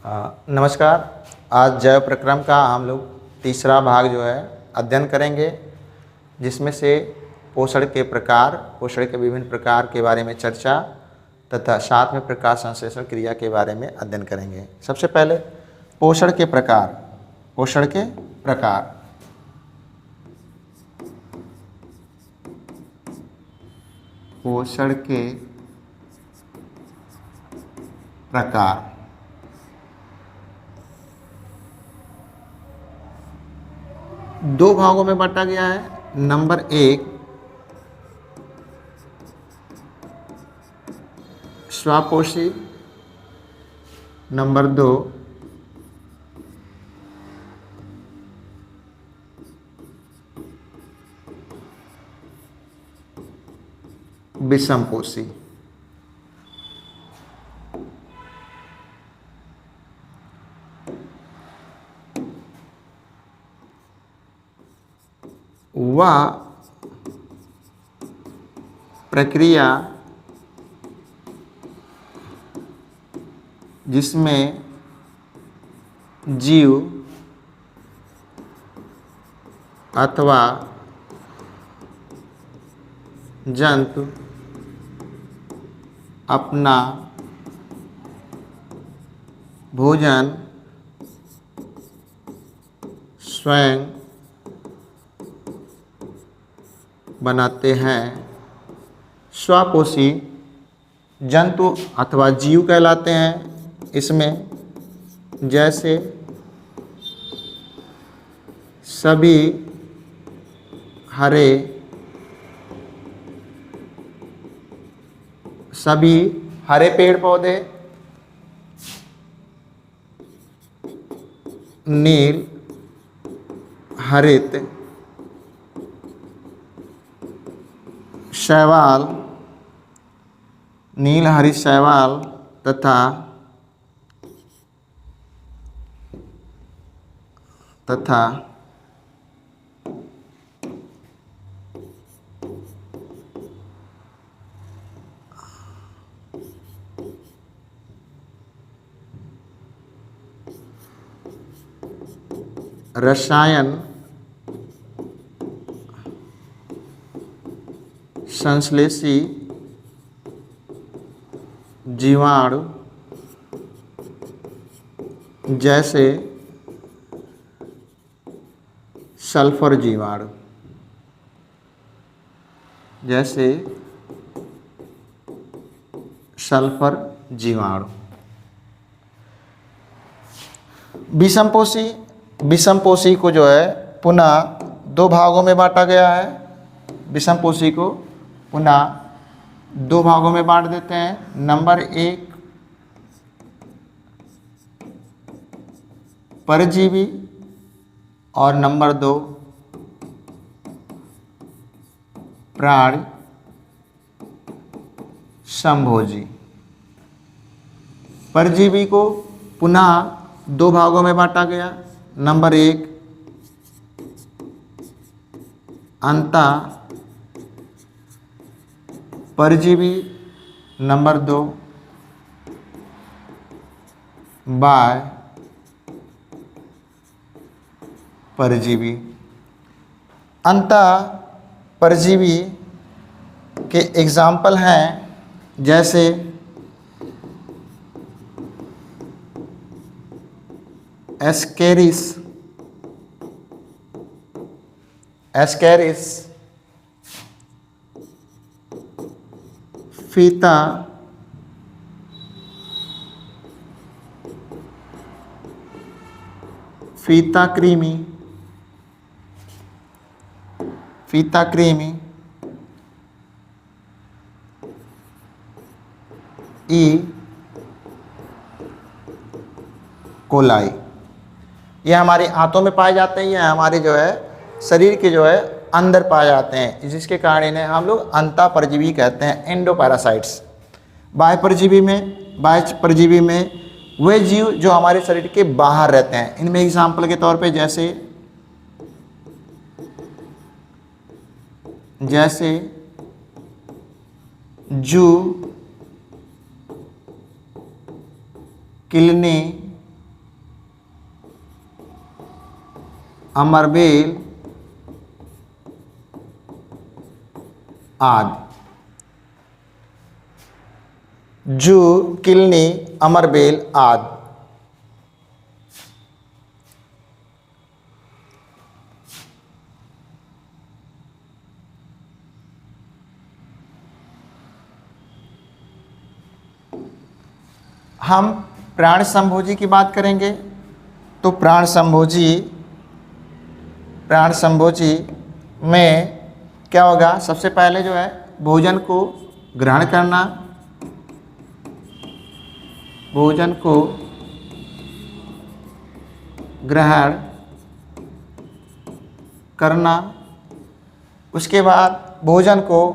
नमस्कार। आज जैव प्रक्रम का हम लोग तीसरा भाग जो है अध्ययन करेंगे, जिसमें से पोषण के प्रकार, पोषण के विभिन्न प्रकार के बारे में चर्चा तथा साथ में प्रकाश संश्लेषण क्रिया के बारे में अध्ययन करेंगे। सबसे पहले पोषण के प्रकार। पोषण के प्रकार पोषण के प्रकार दो भागों में बांटा गया है। नंबर 1 स्वापोषी, नंबर 2 विषमपोषी। वह प्रक्रिया जिसमें जीव अथवा जंतु अपना भोजन स्वयं बनाते हैं, स्वापोषी जंतु अथवा जीव कहलाते हैं। इसमें जैसे सभी हरे पेड़ पौधे, नील हरित शैवाल, नील हरित शैवाल तथा रसायन संश्लेषी जीवाणु जैसे सल्फर जीवाणु, विषमपोषी को जो है पुनः दो भागों में बांटा गया है। विषमपोषी को पुनः दो भागों में बांट देते हैं। नंबर 1 परजीवी और नंबर 2 प्राणी समभोजी। परजीवी को पुनः दो भागों में बांटा गया। नंबर 1 अंतः परजीवी, नंबर 2 बाह्य परजीवी। अंतः परजीवी के एग्जाम्पल हैं जैसे एस्केरिस, फीता कृमि, ई कोलाई। ये हमारे आंतों में पाए जाते हैं, या हमारे जो है शरीर के जो है अंदर पाए जाते हैं, जिसके कारण इन्हें हम लोग अंतः परजीवी कहते हैं, एंडोपैरासाइट्स। बाह्य परजीवी में वे जीव जो हमारे शरीर के बाहर रहते हैं। इनमें एग्जाम्पल के तौर पे जैसे जू, किलनी, अमरबेल आदि। जू, किलनी, अमरबेल आदि। हम प्राण संभोजी की बात करेंगे तो प्राण संभोजी में क्या होगा, सबसे पहले जो है भोजन को ग्रहण करना, भोजन को ग्रहण करना, उसके बाद भोजन को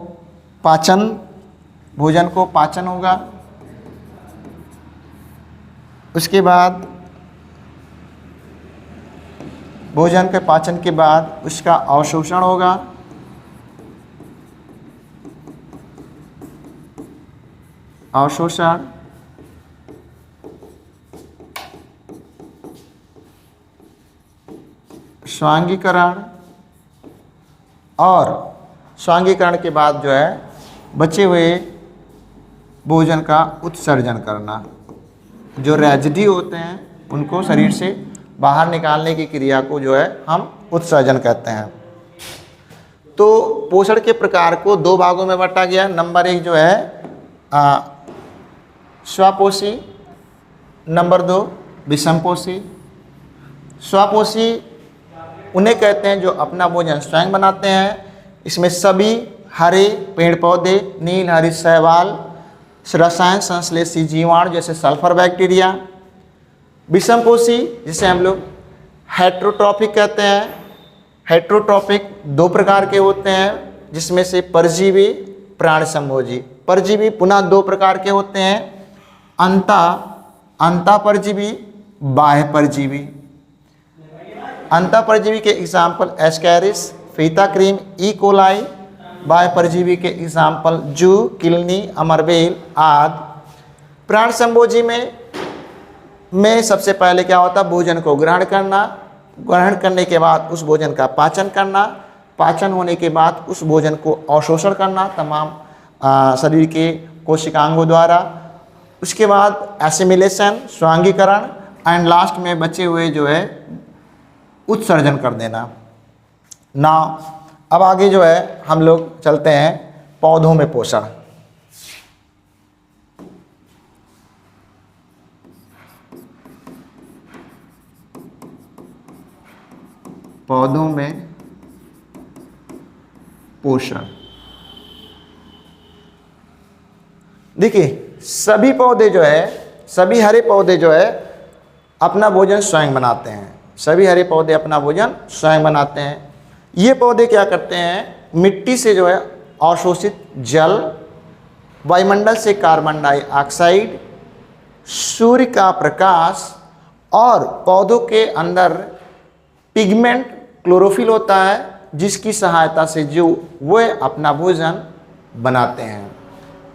पाचन होगा, उसके बाद भोजन के पाचन के बाद उसका अवशोषण होगा, अवशोषण, स्वांगीकरण, और स्वांगीकरण के बाद जो है बचे हुए भोजन का उत्सर्जन करना। जो रेजिड्यू होते हैं उनको शरीर से बाहर निकालने की क्रिया को जो है हम उत्सर्जन कहते हैं। तो पोषण के प्रकार को दो भागों में बांटा गया। नंबर 1 जो है स्वपोषी, नंबर 2 विषमपोषी। स्वपोषी उन्हें कहते हैं जो अपना भोजन स्वयं बनाते हैं। इसमें सभी हरे पेड़ पौधे, नील हरित शैवाल, रसायन संश्लेषी जीवाणु जैसे सल्फर बैक्टीरिया। विषमपोषी जिसे हम लोग हेट्रोट्रॉफिक कहते हैं। हेट्रोट्रॉफिक 2 प्रकार के होते हैं, जिसमें से परजीवी, प्राण संभोजी। परजीवी पुनः 2 प्रकार के होते हैं, अंता परजीवी, बाह्य परजीवी। अंता परजीवी के एग्जाम्पल एस्कैरिस, फीता क्रीम, ई कोलाई। बाह्य परजीवी के एग्जाम्पल जू, किलनी, अमरबेल आदि। प्राण संभोजी में सबसे पहले क्या होता है, भोजन को ग्रहण करना, ग्रहण करने के बाद उस भोजन का पाचन करना, पाचन होने के बाद उस भोजन को अवशोषण करना तमाम शरीर के कोशिकांगों द्वारा। उसके बाद एसिमिलेशन, स्वांगीकरण, एंड लास्ट में बचे हुए जो है उत्सर्जन कर देना। अब आगे जो है हम लोग चलते हैं पौधों में पोषण। पौधों में पोषण, देखिए सभी हरे पौधे जो है अपना भोजन स्वयं बनाते हैं। सभी हरे पौधे अपना भोजन स्वयं बनाते हैं। ये पौधे क्या करते हैं, मिट्टी से जो है अवशोषित जल, वायुमंडल से कार्बन डाइऑक्साइड, सूर्य का प्रकाश और पौधों के अंदर पिगमेंट क्लोरोफिल होता है, जिसकी सहायता से जो वो अपना भोजन बनाते हैं।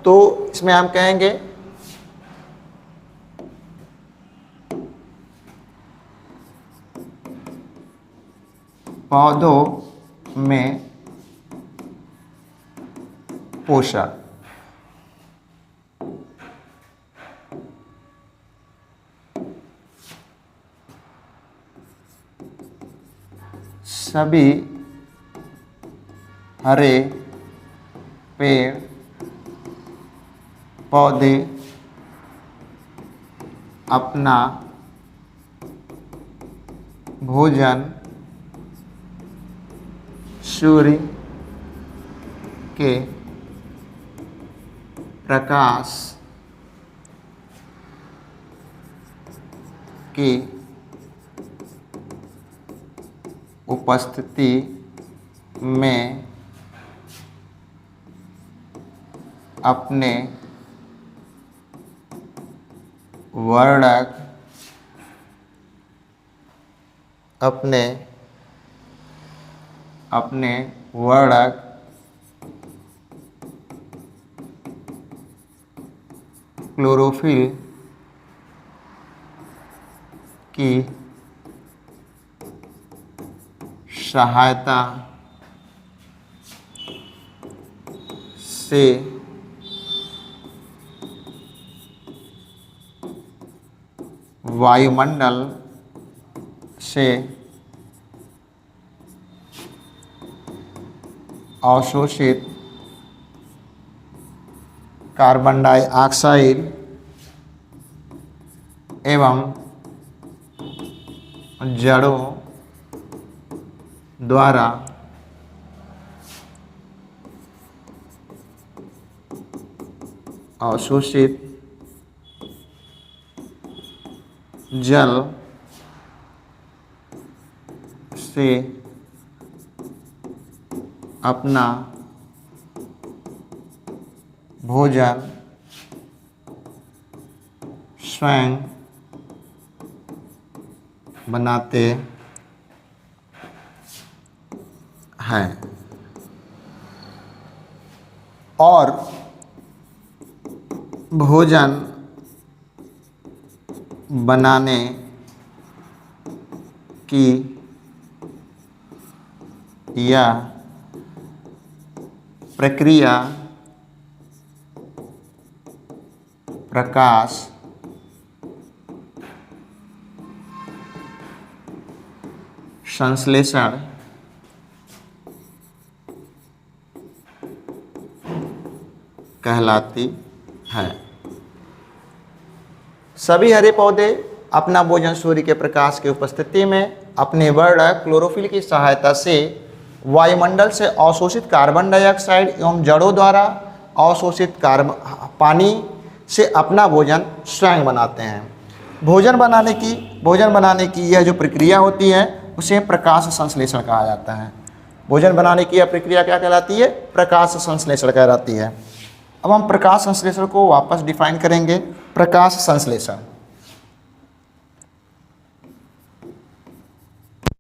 तो इसमें हम कहेंगे पौधों में पोषण। सभी हरे पेड़ पौधे अपना भोजन सूर्य के प्रकाश की उपस्थिति में अपने वर्णक क्लोरोफिल की सहायता से वायुमंडल से अवशोषित कार्बन डाइऑक्साइड एवं जड़ों द्वारा अवशोषित जल से अपना भोजन स्वयं बनाते हैं और भोजन बनाने की यह प्रक्रिया प्रकाश संश्लेषण कहलाती है। सभी हरे पौधे अपना भोजन सूर्य के प्रकाश की उपस्थिति में अपने वर्णक क्लोरोफिल की सहायता से वायुमंडल से अवशोषित कार्बन डाइऑक्साइड एवं जड़ों द्वारा अवशोषित पानी से अपना भोजन स्वयं बनाते हैं। भोजन बनाने की यह जो प्रक्रिया होती है उसे प्रकाश संश्लेषण कहा जाता है। भोजन बनाने की यह प्रक्रिया क्या कहलाती है? प्रकाश संश्लेषण कहलाती है। अब हम प्रकाश संश्लेषण को वापस डिफाइन करेंगे। प्रकाश संश्लेषण